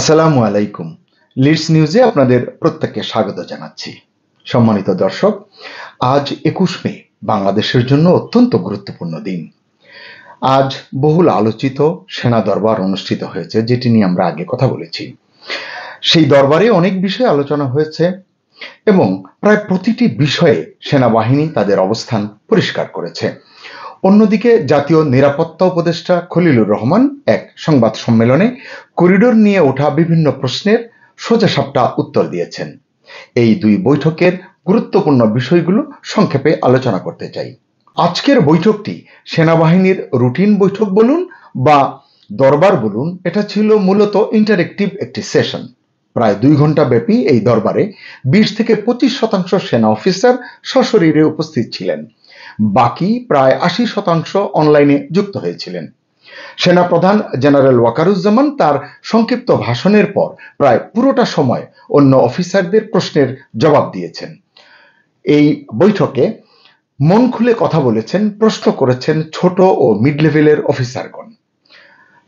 আসসালামু আলাইকুম। লিডস নিউজে আপনাদের প্রত্যেককে স্বাগত জানাচ্ছি। সম্মানিত দর্শক, আজ ২১ মে বাংলাদেশের জন্য অত্যন্ত গুরুত্বপূর্ণ দিন। আজ বহুল আলোচিত সেনা দরবার অনুষ্ঠিত হয়েছে, যেটি নিয়ে আমরা আগে কথা বলেছি। সেই দরবারে অনেক বিষয় আলোচনা হয়েছে এবং প্রায় প্রতিটি বিষয়ে সেনাবাহিনী তাদের অবস্থান পরিষ্কার করেছে। অন্যদিকে জাতীয় নিরাপত্তা উপদেষ্টা খলিলুর রহমান এক সংবাদ সম্মেলনে করিডোর নিয়ে ওঠা বিভিন্ন প্রশ্নের সোজাসাপটা উত্তর দিয়েছেন। এই দুই বৈঠকের গুরুত্বপূর্ণ বিষয়গুলো সংক্ষেপে আলোচনা করতে চাই। আজকের বৈঠকটি সেনাবাহিনীর রুটিন বৈঠক বলুন বা দরবার বলুন, এটা ছিল মূলত ইন্টারেক্টিভ একটি সেশন। প্রায় ২ ঘন্টা ব্যাপী এই দরবারে ২০ থেকে ২৫% সেনা অফিসার সশরীরে উপস্থিত ছিলেন। বাকি প্রায় ৮০% অনলাইনে যুক্ত হয়েছিলেন। সেনাপ্রধান জেনারেল ওয়াকারুজ্জামান তার সংক্ষিপ্ত ভাষণের পর প্রায় পুরোটা সময় অন্য অফিসারদের প্রশ্নের জবাব দিয়েছেন। এই বৈঠকে মন খুলে কথা বলেছেন, প্রশ্ন করেছেন ছোট ও মিড লেভেলের অফিসারগণ।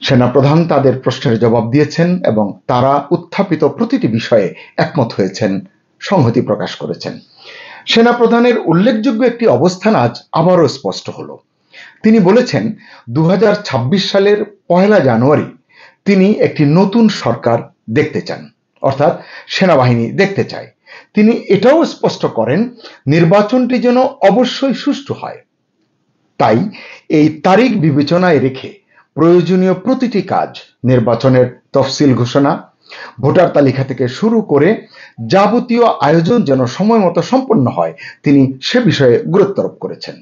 সেনাপ্রধান তাদের প্রশ্নের জবাব দিয়েছেন এবং তারা উত্থাপিত প্রতিটি বিষয়ে একমত হয়েছেন, সংহতি প্রকাশ করেছেন। সেনাপ্রধানের উল্লেখযোগ্য একটি অবস্থান আজ আবারও স্পষ্ট হলো। তিনি বলেছেন ২০২৬ সালের ১ জানুয়ারি তিনি একটি নতুন সরকার দেখতে চান, অর্থাৎ সেনাবাহিনী দেখতে চায়। তিনি এটাও স্পষ্ট করেন নির্বাচনটি যেন অবশ্যই সুষ্ঠু হয়। তাই এই তারিখ বিবেচনায় রেখে প্রয়োজনীয় প্রতিটি কাজ, নির্বাচনের তফসিল ঘোষণা, ভোটার তালিকা থেকে শুরু করে যাবতীয় আয়োজন যেন সময় মতো সম্পন্ন হয়, তিনি সে বিষয়ে গুরুত্ব আরোপ করেছেন।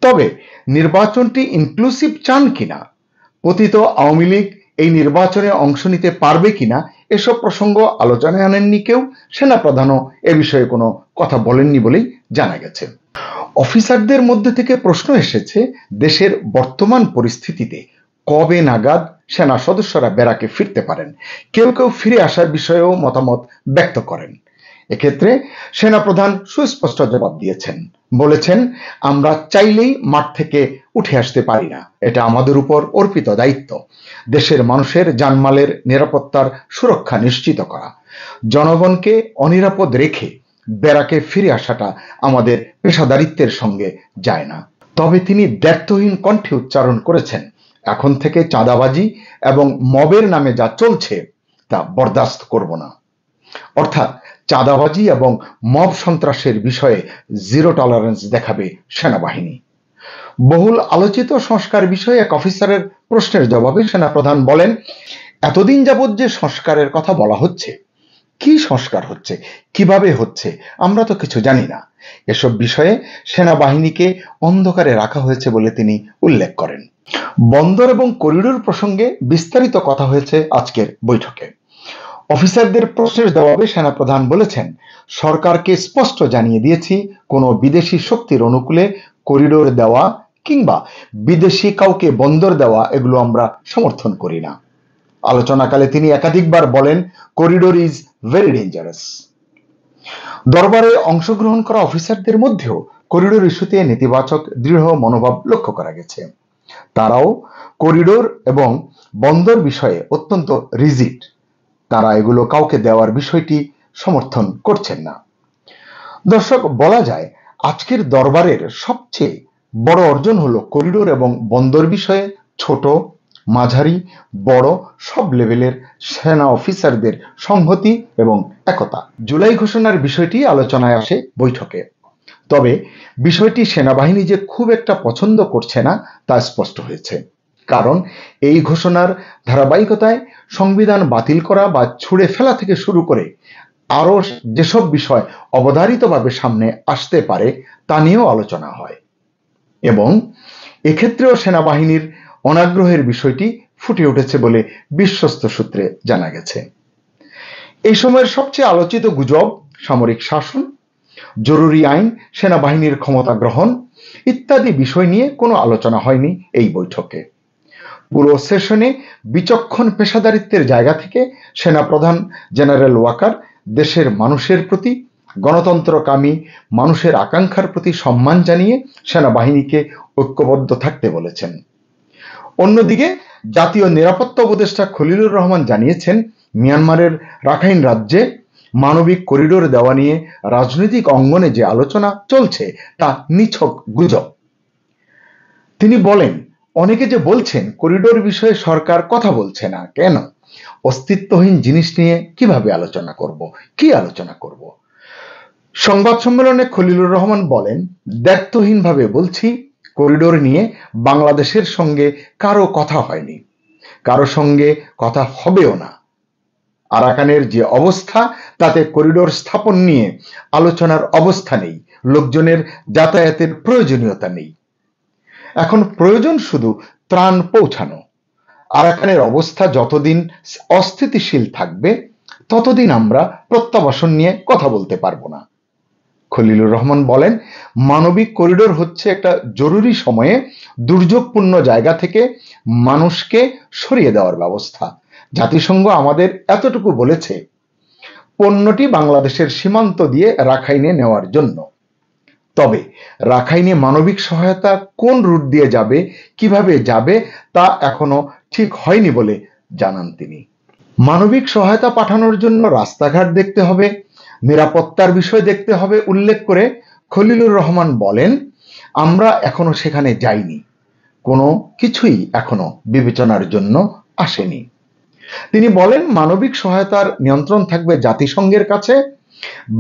তবে নির্বাচনটি ইনক্লুসিভ চান কিনা, পতিত আওয়ামী লীগ এই নির্বাচনে অংশ নিতে পারবে কিনা, এসব প্রসঙ্গ আলোচনায় আনেননি কেউ। সেনাপ্রধানও এ বিষয়ে কোনো কথা বলেননি বলেই জানা গেছে। অফিসারদের মধ্যে থেকে প্রশ্ন এসেছে দেশের বর্তমান পরিস্থিতিতে কবে নাগাদ সেনা সদস্যরা ব্যারাকে ফিরতে পারেন। কেউ কেউ ফিরে আসার বিষয়েও মতামত ব্যক্ত করেন। এক্ষেত্রে সেনাপ্রধান সুস্পষ্ট জবাব দিয়েছেন, বলেছেন আমরা চাইলেই মাঠ থেকে উঠে আসতে পারি না, এটা আমাদের উপর অর্পিত দায়িত্ব। দেশের মানুষের জানমালের নিরাপত্তার সুরক্ষা নিশ্চিত করা, জনগণকে অনিরাপদ রেখে ব্যারাকে ফিরে আসাটা আমাদের পেশাদারিত্বের সঙ্গে যায় না। তবে তিনি দ্ব্যর্থহীন কণ্ঠে উচ্চারণ করেছেন এখন থেকে চাঁদাবাজি এবং মবের নামে যা চলছে তা বরদাস্ত করব না। অর্থাৎ চাঁদাবাজি এবং মব সন্ত্রাসের বিষয়ে জিরো টলারেন্স দেখাবে সেনাবাহিনী। বহুল আলোচিত সংস্কার বিষয়ে এক অফিসারের প্রশ্নের জবাবে সেনাপ্রধান বলেন, এতদিন যাবৎ যে সংস্কারের কথা বলা হচ্ছে, কি সংস্কার হচ্ছে, কিভাবে হচ্ছে, আমরা তো কিছু জানি না। এসব বিষয়ে সেনাবাহিনীকে অন্ধকারে রাখা হয়েছে বলে তিনি উল্লেখ করেন। বন্দর এবং করিডোর প্রসঙ্গে বিস্তারিত কথা হয়েছে আজকের বৈঠকে। অফিসারদের প্রশ্নের জবাবে সেনাপ্রধান বলেছেন, সরকারকে স্পষ্ট জানিয়ে দিয়েছি কোনো বিদেশি শক্তির অনুকূলে করিডোর দেওয়া কিংবা বিদেশি কাউকে বন্দর দেওয়া এগুলো আমরা সমর্থন করি না। আলোচনাকালে তিনি একাধিকবার বলেন করিডোর ইজ ভেরি ডেঞ্জারাস। দরবারে অংশগ্রহণ করা অফিসারদের মধ্যেও করিডোর ইস্যুতে নেতিবাচক দৃঢ় মনোভাব লক্ষ্য করা গেছে। তারাও করিডোর এবং বন্দর বিষয়ে অত্যন্ত রিজিড। তারা এগুলো কাউকে দেওয়ার বিষয়টি সমর্থন করছেন না। দর্শক, বলা যায় আজকের দরবারের সবচেয়ে বড় অর্জন হলো করিডোর এবং বন্দর বিষয়ে ছোট, মাঝারি, বড় সব লেভেলের সেনা অফিসারদের সংহতি এবং একতা। জুলাই ঘোষণার বিষয়টি আলোচনায় আসে বৈঠকে। তবে বিষয়টি সেনাবাহিনী যে খুব একটা পছন্দ করছে না তা স্পষ্ট হয়েছে। কারণ এই ঘোষণার ধারাবাহিকতায় সংবিধান বাতিল করা বা ছুঁড়ে ফেলা থেকে শুরু করে আরো যেসব বিষয় অবধারিতভাবে সামনে আসতে পারে তা নিয়েও আলোচনা হয় এবং এক্ষেত্রেও সেনাবাহিনীর অনাগ্রহের বিষয়টি ফুটে উঠেছে বলে বিশ্বস্ত সূত্রে জানা গেছে। এই সময়ের সবচেয়ে আলোচিত গুজব সামরিক শাসন, জরুরি আইন, সেনাবাহিনীর ক্ষমতা গ্রহণ ইত্যাদি বিষয় নিয়ে কোনো আলোচনা হয়নি এই বৈঠকে। পুরো সেশনে বিচক্ষণ পেশাদারিত্বের জায়গা থেকে সেনাপ্রধান জেনারেল ওয়াকার দেশের মানুষের প্রতি, গণতন্ত্রকামী মানুষের আকাঙ্ক্ষার প্রতি সম্মান জানিয়ে সেনাবাহিনীকে ঐক্যবদ্ধ থাকতে বলেছেন। অন্যদিকে জাতীয় নিরাপত্তা উপদেষ্টা খলিলুর রহমান জানিয়েছেন মিয়ানমারের রাখাইন রাজ্যে মানবিক করিডোর দেওয়া নিয়ে রাজনৈতিক অঙ্গনে যে আলোচনা চলছে তা নিছক গুজব। তিনি বলেন, অনেকে যে বলছেন করিডোর বিষয়ে সরকার কথা বলছে না কেন, অস্তিত্বহীন জিনিস নিয়ে কিভাবে আলোচনা করব, কি আলোচনা করব। সংবাদ সম্মেলনে খলিলুর রহমান বলেন, দায়িত্বহীনভাবে বলছি, করিডোর নিয়ে বাংলাদেশের সঙ্গে কারো কথা হয়নি, কারো সঙ্গে কথা হবেও না। আরাকানের যে অবস্থা তাতে করিডোর স্থাপন নিয়ে আলোচনার অবস্থা নেই, লোকজনের যাতায়াতের প্রয়োজনীয়তা নেই। এখন প্রয়োজন শুধু ত্রাণ পৌঁছানো। আরাকানের অবস্থা যতদিন অস্থিতিশীল থাকবে ততদিন আমরা প্রত্যাবাসন নিয়ে কথা বলতে পারবো না। খলিলুর রহমান বলেন, মানবিক করিডোর হচ্ছে একটা জরুরি সময়ে দুর্যোগপূর্ণ জায়গা থেকে মানুষকে সরিয়ে দেওয়ার ব্যবস্থা। জাতিসংঘ আমাদের এতটুকু বলেছে, পণ্যটি বাংলাদেশের সীমান্ত দিয়ে রাখাইনে নেওয়ার জন্য। তবে রাখাইনে মানবিক সহায়তা কোন রুট দিয়ে যাবে, কিভাবে যাবে তা এখনো ঠিক হয়নি বলে জানান তিনি। মানবিক সহায়তা পাঠানোর জন্য রাস্তাঘাট দেখতে হবে, নিরাপত্তার বিষয় দেখতে হবে উল্লেখ করে খলিলুর রহমান বলেন, আমরা এখনো সেখানে যাইনি, কোনো কিছুই এখনো বিবেচনার জন্য আসেনি। তিনি বলেন, মানবিক সহায়তার নিয়ন্ত্রণ থাকবে জাতিসংঘের কাছে,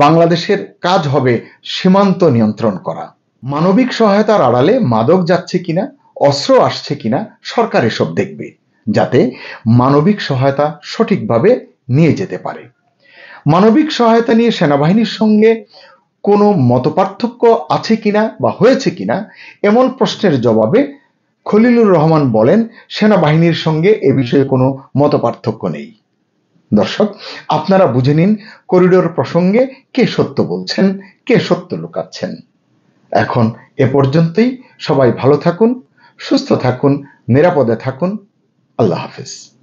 বাংলাদেশের কাজ হবে সীমান্ত নিয়ন্ত্রণ করা। মানবিক সহায়তার আড়ালে মাদক যাচ্ছে কিনা, অস্ত্র আসছে কিনা সরকার এসব দেখবে, যাতে মানবিক সহায়তা সঠিকভাবে নিয়ে যেতে পারে। মানবিক সহায়তা নিয়ে সেনাবাহিনীর সঙ্গে কোনো মতপার্থক্য আছে কিনা বা হয়েছে কিনা এমন প্রশ্নের জবাবে খলিলুর রহমান বলেন, সেনাবাহিনীর সঙ্গে এ বিষয়ে কোনো মতপার্থক্য নেই। দর্শক, আপনারা বুঝে নিন করিডোর প্রসঙ্গে কে সত্য বলছেন, কে সত্য লুকাচ্ছেন। এখন এ পর্যন্তই। সবাই ভালো থাকুন, সুস্থ থাকুন, নিরাপদে থাকুন। আল্লাহ হাফেজ।